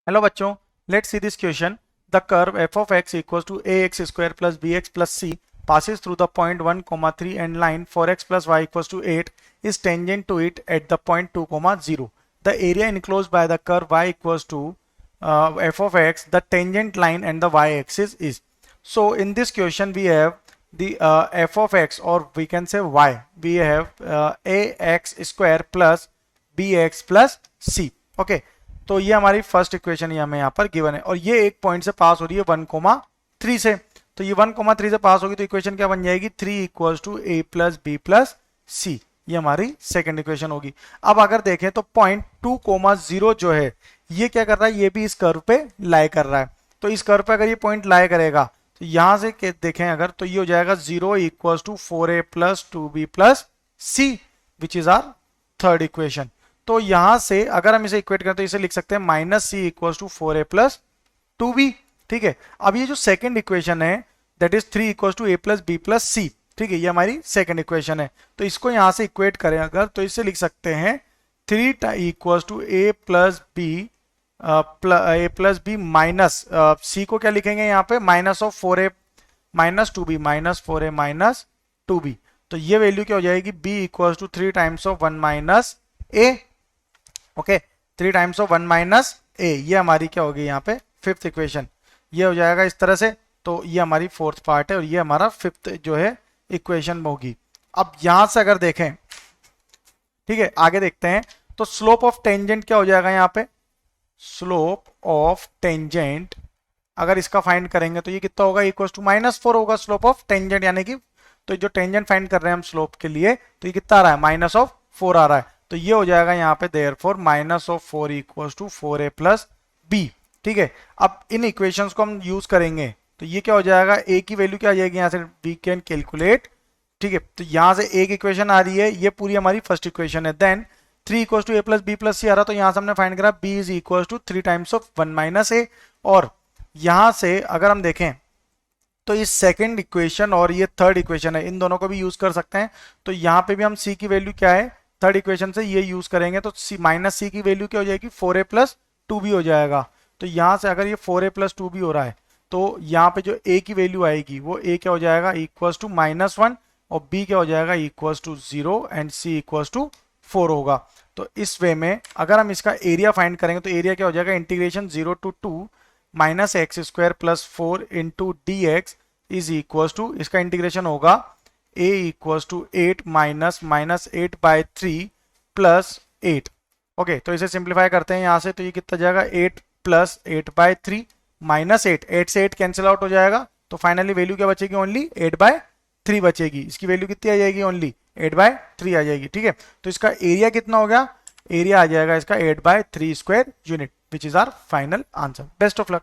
Hello बच्चों, let's see this question. The curve f of x equals to ax square plus bx plus c passes through the point 1, 3 and line for x plus y equals to 8 is tangent to it at the point 2, 0. The area enclosed by the curve y equals to f of x, the tangent line and the y axis is. So in this question we have the f of x, or we can say y. We have ax square plus bx plus c. Okay. तो ये हमारी first equation ये हमें यहाँ पर given है और ये एक पॉइंट से पास हो रही है 1,3 से। तो ये 1,3 से पास होगी तो इक्वेशन क्या बन जाएगी 3 equals to a plus b plus c. ये हमारी सेकंड इक्वेशन होगी। अब अगर देखें तो पॉइंट 2,0 जो है ये क्या कर रहा है, ये भी इस कर्व पे लाई कर रहा है। तो इस कर्व पे अगर ये पॉइंट लाई करेगा तो यहां से देखें अगर तो ये हो जाएगा 0 equals to 4a plus 2b plus C, which is our third equation. तो यहां से अगर हम इसे इक्वेट करें तो इसे लिख सकते हैं minus c equals to 4a plus 2b। ठीक है, अब ये जो सेकंड इक्वेशन है that is 3 equals to a plus b plus c. ठीक है, ये हमारी सेकंड इक्वेशन है। तो इसको यहां से इक्वेट करें अगर तो इसे लिख सकते हैं 3 equals to a plus b minus c को क्या लिखेंगे यहाँ पे minus of 4a minus 2b minus 4a minus 2b। तो ये वैल्यू क्या हो जाएगी b equals to 3 times of 1 minus a। Okay, 3 times of 1 minus a, ये हमारी क्या होगी यहाँ पे फिफ्थ इक्वेशन। ये हो जाएगा इस तरह से। तो ये हमारी फोर्थ पार्ट है और ये हमारा फिफ्थ जो है इक्वेशन होगी। अब यहां से अगर देखें, ठीक है, आगे देखते हैं तो स्लोप ऑफ टेंजेंट क्या हो जाएगा यहाँ पे, स्लोप ऑफ टेंजेंट अगर इसका फाइंड करेंगे तो ये कितना होगा, इक्वल टू -4 होगा स्लोप ऑफ टेंजेंट, यानी कि तो जो टेंजेंट फाइंड कर रहे हैं हम स्लोप के लिए तो ये कितना आ रहा है -4 आ रहा है। तो ये हो जाएगा यहाँ पे therefore -4 equals to 4a plus B. ठीक है, अब इन इक्वेशंस को हम यूज करेंगे तो ये क्या हो जाएगा, a की वैल्यू क्या आ जाएगी यहाँ से वी कैन कैलकुलेट। ठीक है, तो यहाँ से एक इक्वेशन आ रही है, ये पूरी हमारी फर्स्ट इक्वेशन है। Then 3 equals to a plus b plus c आ रहा, तो यहाँ से हमने फाइंड करा b is equals to 3 times of 1 minus a। और यहाँ से अगर हम देखें तो इस सेकंड इक्वेशन और ये थर्ड इक्वेशन है, इन दोनों को भी यूज कर सकते हैं। तो यहाँ पे भी हम c की वैल्यू क्या है, थर्ड इक्वेशन से ये यूज करेंगे तो c माइनस सी की वैल्यू क्या हो जाएगी 4a प्लस 2b हो जाएगा। तो यहाँ से अगर ये 4a प्लस 2b हो रहा है तो यहाँ पे जो a की वैल्यू आएगी वो a क्या हो जाएगा इक्वल्स टू -1 और b क्या हो जाएगा equals to 0 and c equals to 4 होगा। तो इस वे में अगर हम इसका एरिया फाइंड करेंगे तो एरिया क्या हो जाएगा integration 0 to 2 minus x square plus 4 into D x is equals to, इसका इंटीग्रेशन होगा a equals to 8 minus 8 by 3 plus 8। Okay, तो इसे सिंप्लीफाई करते हैं यहाँ से तो ये कितना जाएगा 8 प्लस 8 बाई 3 माइनस 8 से 8 कैंसिल आउट हो जाएगा। तो फाइनली वैल्यू क्या बचेगी, ओनली 8 बाई 3 बचेगी। इसकी वैल्यू कितनी आ जाएगी, ओनली 8 बाई 3 आ जाएगी। ठीक है, तो इसका एरिया कितना हो गया, एरिया आ जाएगा इसका 8 by 3 square unit, which is our final answer. Best of luck.